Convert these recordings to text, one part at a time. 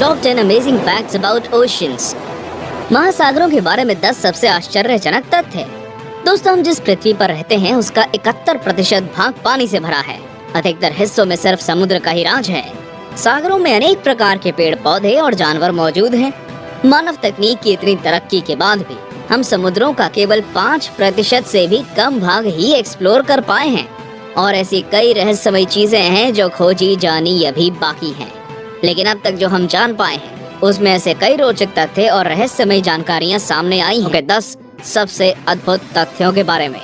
Top 10 amazing facts about oceans. महासागरों के बारे में 10 सबसे आश्चर्यजनक तथ्य। दोस्तों, हम जिस पृथ्वी पर रहते हैं उसका 71% भाग पानी से भरा है। अधिकतर हिस्सों में सिर्फ समुद्र का ही राज है। सागरों में अनेक प्रकार के पेड़ पौधे और जानवर मौजूद हैं। मानव तकनीक की इतनी तरक्की के बाद भी हम समुद्रों का केवल 5% से भी कम भाग ही एक्सप्लोर कर पाए हैं और ऐसी कई रहस्यमयी चीजें हैं जो खोजी जानी अभी बाकी हैं। लेकिन अब तक जो हम जान पाए हैं उसमें ऐसे कई रोचक तथ्य और रहस्यमयी जानकारियां सामने आई हैं। 10 सबसे अद्भुत तथ्यों के बारे में।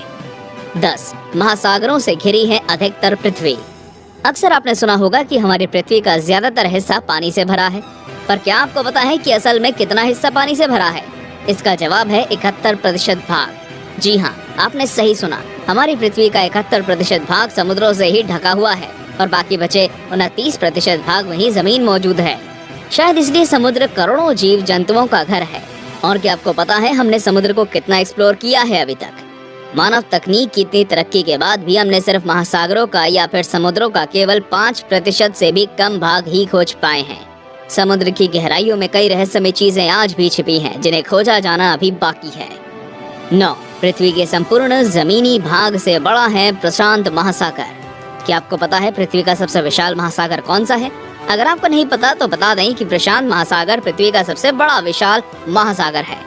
10 महासागरों से घिरी है अधिकतर पृथ्वी। अक्सर आपने सुना होगा कि हमारी पृथ्वी का ज्यादातर हिस्सा पानी से भरा है, पर क्या आपको पता है कि असल में कितना हिस्सा पानी से भरा है? इसका जवाब है 71% भाग। जी हाँ, आपने सही सुना। हमारी पृथ्वी का 71% भाग समुद्रों से ही ढका हुआ है और बाकी बचे 29% भाग वहीं जमीन मौजूद है। शायद इसलिए समुद्र करोड़ों जीव जंतुओं का घर है। और क्या आपको पता है हमने समुद्र को कितना एक्सप्लोर किया है अभी तक? मानव तकनीक की इतनी तरक्की के बाद भी हमने सिर्फ महासागरों का या फिर समुद्रों का केवल 5% से भी कम भाग ही खोज पाए हैं। समुद्र की गहराइयों में कई रहस्यमय चीजें आज भी छिपी हैं जिन्हें खोजा जाना अभी बाकी है। 9 पृथ्वी के संपूर्ण जमीनी भाग से बड़ा है प्रशांत महासागर। क्या आपको पता है पृथ्वी का सबसे विशाल महासागर कौन सा है? अगर आपको नहीं पता तो बता दें कि प्रशांत महासागर पृथ्वी का सबसे बड़ा विशाल महासागर है।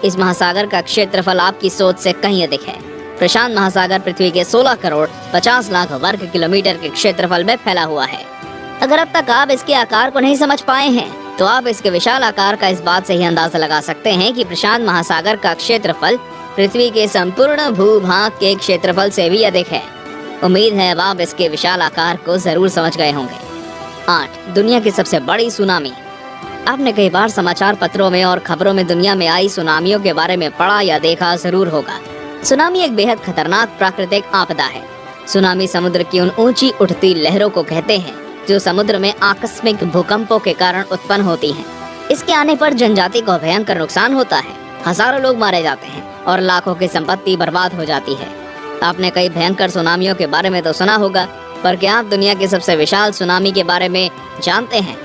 इस महासागर का क्षेत्रफल आपकी सोच से कहीं अधिक है। प्रशांत महासागर पृथ्वी के 16 करोड़ 50 लाख वर्ग किलोमीटर के क्षेत्रफल में फैला हुआ है। अगर अब तक आप इसके आकार को नहीं समझ पाए हैं तो आप इसके विशाल आकार का इस बात से ही अंदाजा लगा सकते हैं कि प्रशांत महासागर का क्षेत्रफल पृथ्वी के संपूर्ण भूभाग के क्षेत्रफल से भी अधिक है। उम्मीद है अब आप इसके विशाल आकार को जरूर समझ गए होंगे। 8 दुनिया की सबसे बड़ी सुनामी। आपने कई बार समाचार पत्रों में और खबरों में दुनिया में आई सुनामियों के बारे में पढ़ा या देखा जरूर होगा। सुनामी एक बेहद खतरनाक प्राकृतिक आपदा है। सुनामी समुद्र की उन ऊंची उठती लहरों को कहते हैं जो समुद्र में आकस्मिक भूकंपों के कारण उत्पन्न होती हैं। इसके आने पर जनजाति को भयंकर नुकसान होता है। हजारों लोग मारे जाते हैं और लाखों की संपत्ति बर्बाद हो जाती है। आपने कई भयंकर सुनामियों के बारे में तो सुना होगा, पर क्या आप दुनिया की सबसे विशाल सुनामी के बारे में जानते हैं?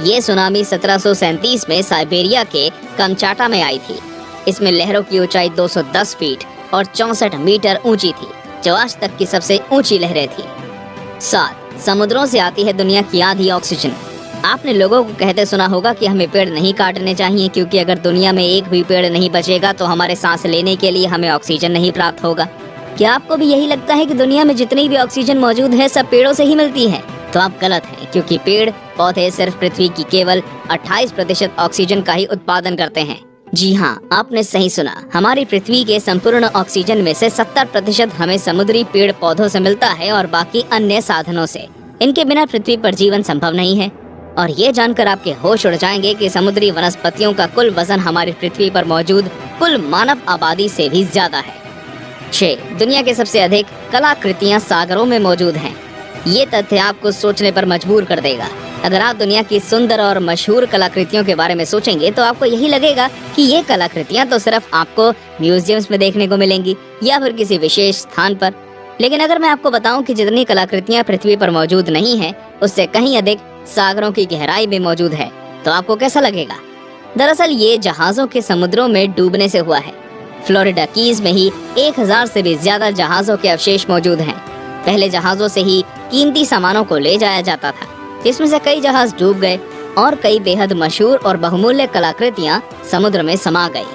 ये सुनामी 1737 में साइबेरिया के कमचाटा में आई थी। इसमें लहरों की ऊंचाई 210 फीट और 64 मीटर ऊंची थी, जो आज तक की सबसे ऊंची लहरें थी। 7 समुद्रों से आती है दुनिया की आधी ऑक्सीजन। आपने लोगों को कहते सुना होगा कि हमें पेड़ नहीं काटने चाहिए क्योंकि अगर दुनिया में एक भी पेड़ नहीं बचेगा तो हमारे सांस लेने के लिए हमें ऑक्सीजन नहीं प्राप्त होगा। क्या आपको भी यही लगता है कि दुनिया में जितनी भी ऑक्सीजन मौजूद है सब पेड़ों से ही मिलती है? तो आप गलत हैं, क्योंकि पेड़ पौधे सिर्फ पृथ्वी की केवल 28% ऑक्सीजन का ही उत्पादन करते हैं। जी हाँ, आपने सही सुना। हमारी पृथ्वी के संपूर्ण ऑक्सीजन में से 70% हमें समुद्री पेड़ पौधों से मिलता है और बाकी अन्य साधनों से। इनके बिना पृथ्वी पर जीवन संभव नहीं है। और ये जानकर आपके होश उड़ जाएंगे कि समुद्री वनस्पतियों का कुल वजन हमारी पृथ्वी पर मौजूद कुल मानव आबादी से भी ज्यादा है। 6 दुनिया के सबसे अधिक कलाकृतियां सागरों में मौजूद हैं। ये तथ्य आपको सोचने पर मजबूर कर देगा। अगर आप दुनिया की सुंदर और मशहूर कलाकृतियों के बारे में सोचेंगे तो आपको यही लगेगा कि ये कलाकृतियां तो सिर्फ आपको म्यूजियम्स में देखने को मिलेंगी या फिर किसी विशेष स्थान पर। लेकिन अगर मैं आपको बताऊं कि जितनी कलाकृतियां पृथ्वी पर मौजूद नहीं है उससे कहीं अधिक सागरों की गहराई में मौजूद है, तो आपको कैसा लगेगा? दरअसल ये जहाजों के समुद्रों में डूबने से हुआ है। फ्लोरिडा कीज में ही 1000 से भी ज्यादा जहाजों के अवशेष मौजूद हैं। पहले जहाजों से ही कीमती सामानों को ले जाया जाता था, जिसमें से कई जहाज डूब गए और कई बेहद मशहूर और बहुमूल्य कलाकृतियां समुद्र में समा गई।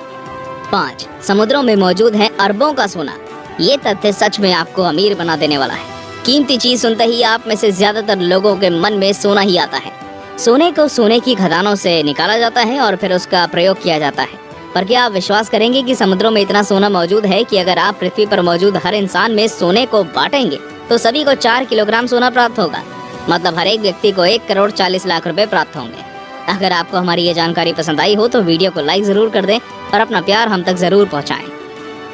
5 समुद्रों में मौजूद है अरबों का सोना। ये तथ्य सच में आपको अमीर बना देने वाला है। कीमती चीज सुनते ही आप में से ज्यादातर लोगों के मन में सोना ही आता है। सोने को सोने की खदानों से निकाला जाता है और फिर उसका प्रयोग किया जाता है। पर क्या आप विश्वास करेंगे कि समुद्रों में इतना सोना मौजूद है कि अगर आप पृथ्वी पर मौजूद हर इंसान में सोने को बांटेंगे तो सभी को 4 किलोग्राम सोना प्राप्त होगा। मतलब हर एक व्यक्ति को 1 करोड़ 40 लाख रुपए प्राप्त होंगे। अगर आपको हमारी ये जानकारी पसंद आई हो तो वीडियो को लाइक जरूर कर दें और अपना प्यार हम तक जरूर पहुँचाएं।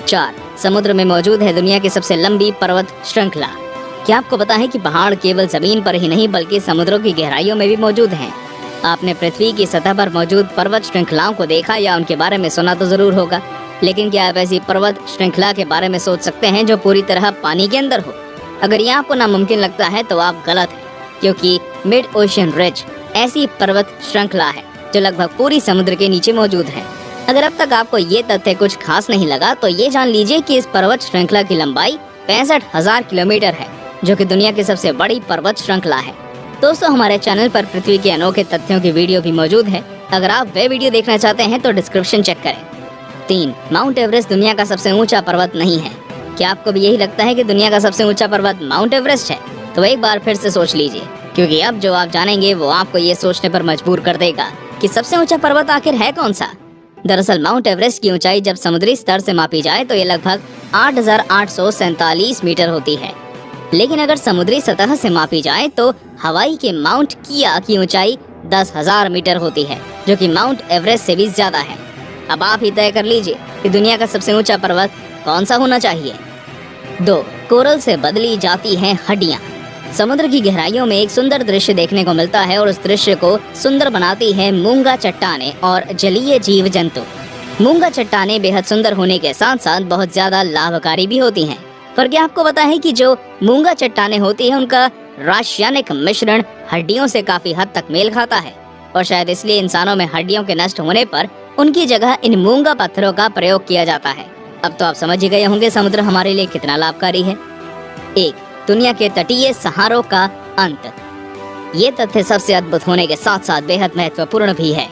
4 समुद्र में मौजूद है दुनिया की सबसे लंबी पर्वत श्रृंखला। क्या आपको पता है कि पहाड़ केवल जमीन पर ही नहीं बल्कि समुद्रों की गहराइयों में भी मौजूद हैं? आपने पृथ्वी की सतह पर मौजूद पर्वत श्रृंखलाओं को देखा या उनके बारे में सुना तो जरूर होगा, लेकिन क्या आप ऐसी पर्वत श्रृंखला के बारे में सोच सकते हैं जो पूरी तरह पानी के अंदर हो? अगर ये आपको नामुमकिन लगता है तो आप गलत हैं, क्योंकि मिड ओशियन रिज ऐसी पर्वत श्रृंखला है जो लगभग पूरी समुद्र के नीचे मौजूद है। अगर अब तक आपको ये तथ्य कुछ खास नहीं लगा तो ये जान लीजिए कि इस पर्वत श्रृंखला की लंबाई 65,000 किलोमीटर है, जो कि दुनिया की सबसे बड़ी पर्वत श्रृंखला है। दोस्तों, हमारे चैनल पर पृथ्वी के अनोखे तथ्यों की वीडियो भी मौजूद है। अगर आप वे वीडियो देखना चाहते हैं तो डिस्क्रिप्शन चेक करें। 3. माउंट एवरेस्ट दुनिया का सबसे ऊंचा पर्वत नहीं है। क्या आपको भी यही लगता है कि दुनिया का सबसे ऊंचा पर्वत माउंट एवरेस्ट है? तो एक बार फिर से सोच लीजिए, क्योंकि अब जो आप जानेंगे वो आपको ये सोचने पर मजबूर कर देगा कि सबसे ऊंचा पर्वत आखिर है कौन सा। दरअसल माउंट एवरेस्ट की ऊंचाई जब समुद्री स्तर से मापी जाए तो ये लगभग 8,847 मीटर होती है, लेकिन अगर समुद्री सतह से मापी जाए तो हवाई के माउंट किया की ऊंचाई 10,000 मीटर होती है, जो कि माउंट एवरेस्ट से भी ज्यादा है। अब आप ही तय कर लीजिए कि दुनिया का सबसे ऊंचा पर्वत कौन सा होना चाहिए। 2. कोरल से बदली जाती हैं हड्डियां। समुद्र की गहराइयों में एक सुंदर दृश्य देखने को मिलता है और उस दृश्य को सुंदर बनाती है मूंगा चट्टानें और जलीय जीव जंतु। मूंगा चट्टानें बेहद सुंदर होने के साथ साथ बहुत ज्यादा लाभकारी भी होती हैं। पर क्या आपको पता है कि जो मूंगा चट्टानें होती है उनका रासायनिक मिश्रण हड्डियों से काफी हद तक मेल खाता है, और शायद इसलिए इंसानों में हड्डियों के नष्ट होने पर उनकी जगह इन मूंगा पत्थरों का प्रयोग किया जाता है। अब तो आप समझ ही गए होंगे समुद्र हमारे लिए कितना लाभकारी है। 1. दुनिया के तटीय सहारों का अंत। ये तथ्य सबसे अद्भुत होने के साथ साथ बेहद महत्वपूर्ण भी है।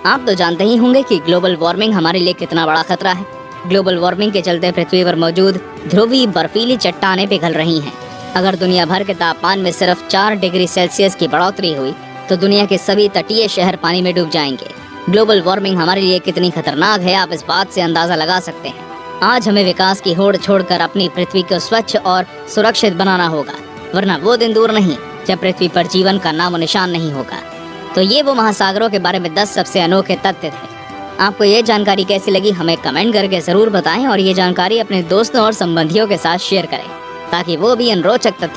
आप तो जानते ही होंगे कि ग्लोबल वार्मिंग हमारे लिए कितना बड़ा खतरा है। ग्लोबल वार्मिंग के चलते पृथ्वी पर मौजूद ध्रुवीय बर्फीली चट्टानें पिघल रही हैं। अगर दुनिया भर के तापमान में सिर्फ 4 डिग्री सेल्सियस की बढ़ोतरी हुई तो दुनिया के सभी तटीय शहर पानी में डूब जाएंगे। ग्लोबल वार्मिंग हमारे लिए कितनी खतरनाक है आप इस बात से अंदाजा लगा सकते हैं। आज हमें विकास की होड़ छोड़कर अपनी पृथ्वी को स्वच्छ और सुरक्षित बनाना होगा, वरना वो दिन दूर नहीं जब पृथ्वी पर जीवन का नामो निशान नहीं होगा। तो ये वो महासागरों के बारे में 10 सबसे अनोखे तथ्य थे। आपको ये जानकारी कैसी लगी हमें कमेंट करके जरूर बताएं और ये जानकारी अपने दोस्तों और संबंधियों के साथ शेयर करें ताकि वो भी इन रोचक तथ्य